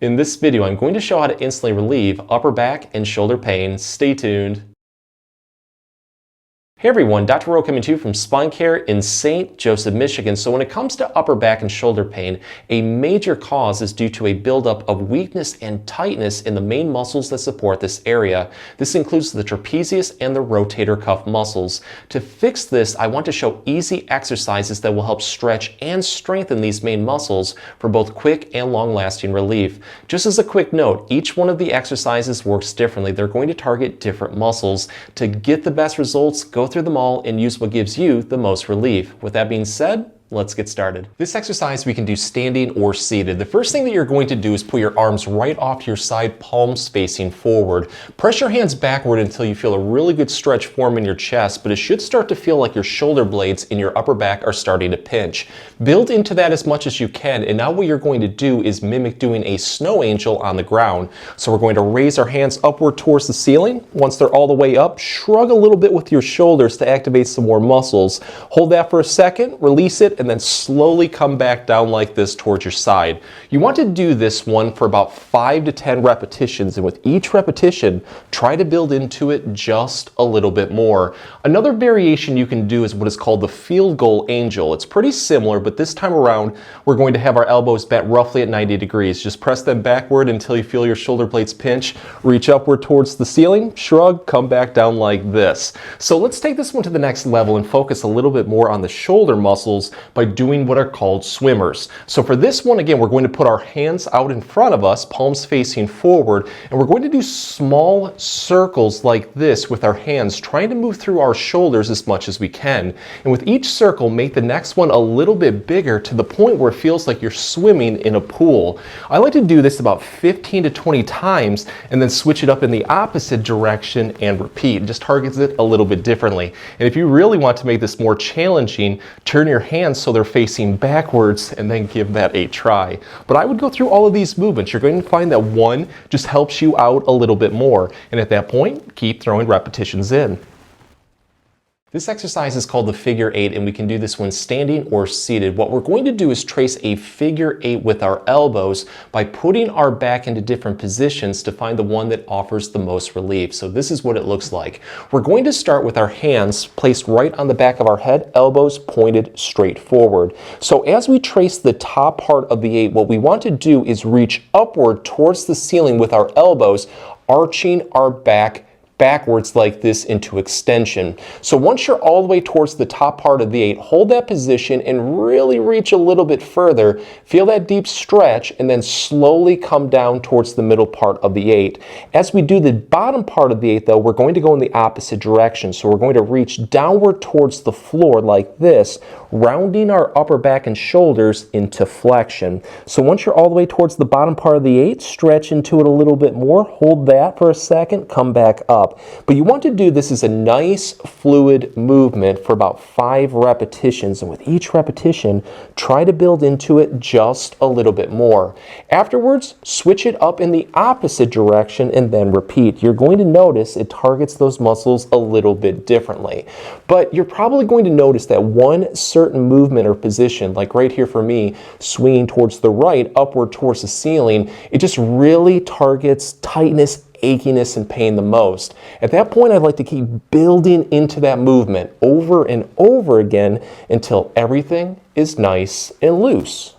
In this video, I'm going to show how to instantly relieve upper back and shoulder pain. Stay tuned. Hey everyone, Dr. Rowe coming to you from SpineCare in St. Joseph, Michigan. So when it comes to upper back and shoulder pain, a major cause is due to a buildup of weakness and tightness in the main muscles that support this area. This includes the trapezius and the rotator cuff muscles. To fix this, I want to show easy exercises that will help stretch and strengthen these main muscles for both quick and long-lasting relief. Just as a quick note, each one of the exercises works differently. They're going to target different muscles. To get the best results, go through them all and use what gives you the most relief. With that being said, let's get started. This exercise we can do standing or seated. The first thing that you're going to do is put your arms right off to your side, palms facing forward. Press your hands backward until you feel a really good stretch form in your chest, but it should start to feel like your shoulder blades in your upper back are starting to pinch. Build into that as much as you can, and now what you're going to do is mimic doing a snow angel on the ground. So we're going to raise our hands upward towards the ceiling. Once they're all the way up, shrug a little bit with your shoulders to activate some more muscles. Hold that for a second, release it, and then slowly come back down like this towards your side. You want to do this one for about 5 to 10 repetitions, and with each repetition, try to build into it just a little bit more. Another variation you can do is what is called the field goal angel. It's pretty similar, but this time around, we're going to have our elbows bent roughly at 90 degrees. Just press them backward until you feel your shoulder blades pinch. Reach upward towards the ceiling, shrug, come back down like this. So let's take this one to the next level and focus a little bit more on the shoulder muscles by doing what are called swimmers. So for this one, again, we're going to put our hands out in front of us, palms facing forward, and we're going to do small circles like this with our hands, trying to move through our shoulders as much as we can. And with each circle, make the next one a little bit bigger to the point where it feels like you're swimming in a pool. I like to do this about 15 to 20 times and then switch it up in the opposite direction and repeat. It just targets it a little bit differently. And if you really want to make this more challenging, turn your hands so they're facing backwards and then give that a try. But I would go through all of these movements. You're going to find that one just helps you out a little bit more. And at that point, keep throwing repetitions in. This exercise is called the figure 8, and we can do this when standing or seated. What we're going to do is trace a figure 8 with our elbows by putting our back into different positions to find the one that offers the most relief. So this is what it looks like. We're going to start with our hands placed right on the back of our head, elbows pointed straight forward. So as we trace the top part of the 8, what we want to do is reach upward towards the ceiling with our elbows, arching our back backwards like this into extension. So once you're all the way towards the top part of the 8, hold that position and really reach a little bit further. Feel that deep stretch and then slowly come down towards the middle part of the 8. As we do the bottom part of the 8 though, we're going to go in the opposite direction. So we're going to reach downward towards the floor like this, rounding our upper back and shoulders into flexion. So once you're all the way towards the bottom part of the 8, stretch into it a little bit more, hold that for a second, come back up. But you want to do this as a nice fluid movement for about 5 repetitions, and with each repetition, try to build into it just a little bit more. Afterwards, switch it up in the opposite direction and then repeat. You're going to notice it targets those muscles a little bit differently. But you're probably going to notice that one certain movement or position, like right here for me, swinging towards the right, upward towards the ceiling, it just really targets tightness, achiness, and pain the most. At that point, I'd like to keep building into that movement over and over again until everything is nice and loose.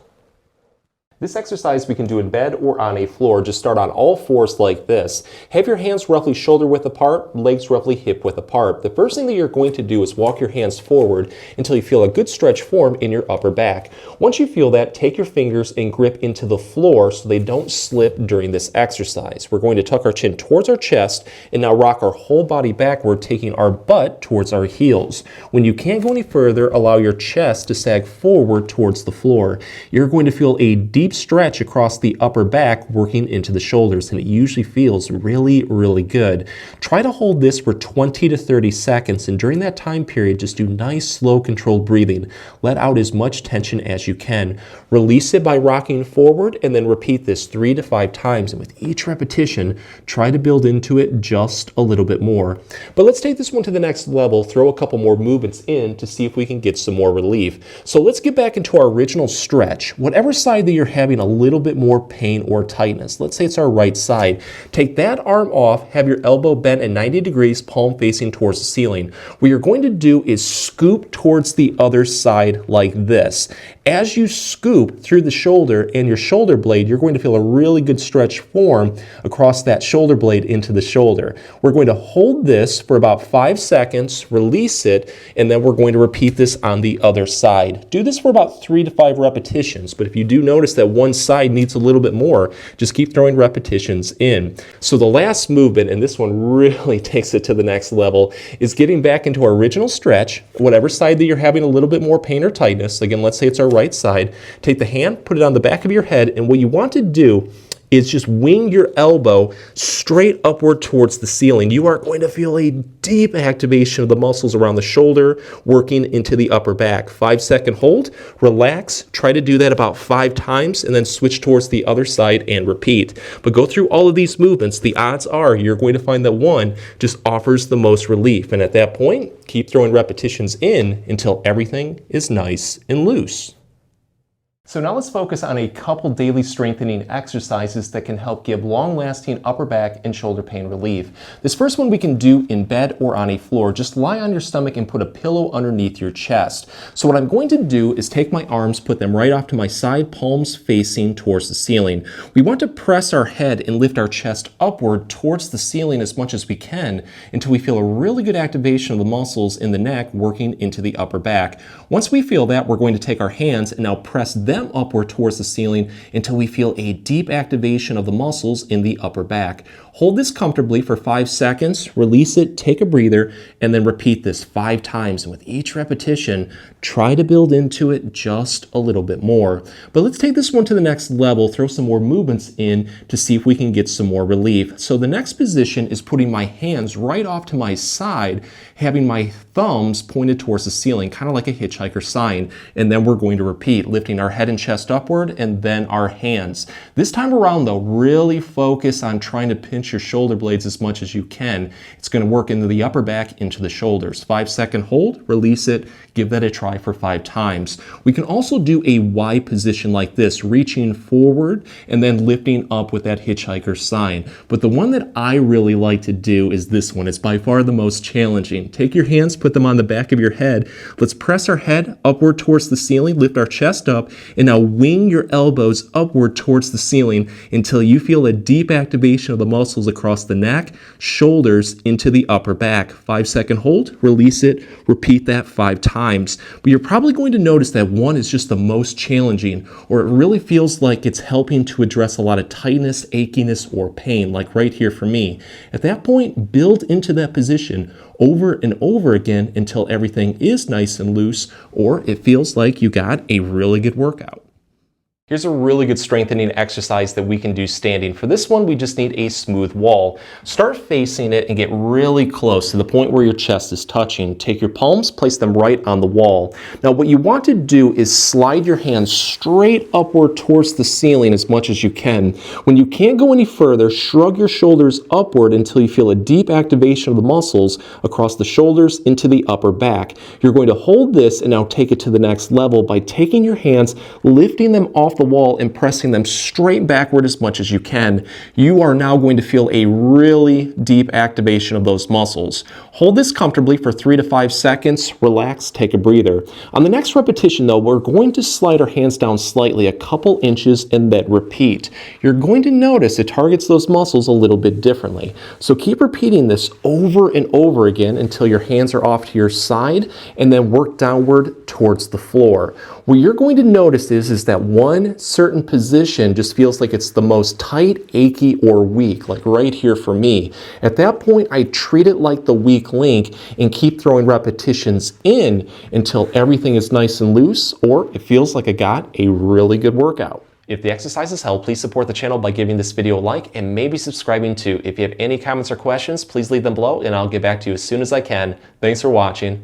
This exercise we can do in bed or on a floor. Just start on all fours like this. Have your hands roughly shoulder width apart, legs roughly hip width apart. The first thing that you're going to do is walk your hands forward until you feel a good stretch form in your upper back. Once you feel that, take your fingers and grip into the floor so they don't slip during this exercise. We're going to tuck our chin towards our chest and now rock our whole body backward, taking our butt towards our heels. When you can't go any further, allow your chest to sag forward towards the floor. You're going to feel a deep stretch across the upper back working into the shoulders, and it usually feels really, really good. Try to hold this for 20 to 30 seconds, and during that time period, just do nice, slow, controlled breathing. Let out as much tension as you can. Release it by rocking forward, and then repeat this 3 to 5 times, and with each repetition, try to build into it just a little bit more. But let's take this one to the next level, throw a couple more movements in to see if we can get some more relief. So let's get back into our original stretch. Whatever side that your head having a little bit more pain or tightness. Let's say it's our right side. Take that arm off, have your elbow bent at 90 degrees, palm facing towards the ceiling. What you're going to do is scoop towards the other side like this. As you scoop through the shoulder and your shoulder blade, you're going to feel a really good stretch form across that shoulder blade into the shoulder. We're going to hold this for about 5 seconds, release it, and then we're going to repeat this on the other side. Do this for about 3 to 5 repetitions, but if you do notice that one side needs a little bit more, just keep throwing repetitions in. So the last movement, and this one really takes it to the next level, is getting back into our original stretch. Whatever side that you're having a little bit more pain or tightness, again, let's say it's our right side, take the hand, put it on the back of your head, and what you want to do is just wing your elbow straight upward towards the ceiling. You are going to feel a deep activation of the muscles around the shoulder working into the upper back. 5-second hold, relax, try to do that about 5 times, and then switch towards the other side and repeat. But go through all of these movements. The odds are you're going to find that one just offers the most relief. And at that point, keep throwing repetitions in until everything is nice and loose. So now let's focus on a couple daily strengthening exercises that can help give long-lasting upper back and shoulder pain relief. This first one we can do in bed or on a floor. Just lie on your stomach and put a pillow underneath your chest. So what I'm going to do is take my arms, put them right off to my side, palms facing towards the ceiling. We want to press our head and lift our chest upward towards the ceiling as much as we can until we feel a really good activation of the muscles in the neck working into the upper back. Once we feel that, we're going to take our hands and now press them upward towards the ceiling until we feel a deep activation of the muscles in the upper back. Hold this comfortably for 5 seconds, release it, take a breather, and then repeat this 5 times. And with each repetition, try to build into it just a little bit more. But let's take this one to the next level, throw some more movements in to see if we can get some more relief. So the next position is putting my hands right off to my side, having my thumbs pointed towards the ceiling, kind of like a hitchhiker sign. And then we're going to repeat, lifting our head and chest upward and then our hands. This time around though, really focus on trying to pinch your shoulder blades as much as you can. It's going to work into the upper back, into the shoulders. 5-second hold, release it, give that a try for 5 times. We can also do a Y position like this, reaching forward and then lifting up with that hitchhiker sign. But the one that I really like to do is this one. It's by far the most challenging. Take your hands, put them on the back of your head. Let's press our head upward towards the ceiling, lift our chest up, and now wing your elbows upward towards the ceiling until you feel a deep activation of the muscles across the neck, shoulders, into the upper back. 5-second hold, release it, repeat that 5 times. But you're probably going to notice that one is just the most challenging, or it really feels like it's helping to address a lot of tightness, achiness, or pain, like right here for me. At that point, build into that position over and over again until everything is nice and loose, or it feels like you got a really good workout. Here's a really good strengthening exercise that we can do standing. For this one, we just need a smooth wall. Start facing it and get really close to the point where your chest is touching. Take your palms, place them right on the wall. Now, what you want to do is slide your hands straight upward towards the ceiling as much as you can. When you can't go any further, shrug your shoulders upward until you feel a deep activation of the muscles across the shoulders into the upper back. You're going to hold this and now take it to the next level by taking your hands, lifting them off the wall and pressing them straight backward as much as you can. You are now going to feel a really deep activation of those muscles. Hold this comfortably for 3 to 5 seconds, relax, take a breather. On the next repetition though, we're going to slide our hands down slightly, a couple inches, and then repeat. You're going to notice it targets those muscles a little bit differently. So keep repeating this over and over again until your hands are off to your side, and then work downward towards the floor. What you're going to notice is that one certain position just feels like it's the most tight, achy, or weak, like right here for me. At that point, I treat it like the weak link and keep throwing repetitions in until everything is nice and loose, or it feels like I got a really good workout. If the exercises help, please support the channel by giving this video a like and maybe subscribing too. If you have any comments or questions, please leave them below and I'll get back to you as soon as I can. Thanks for watching.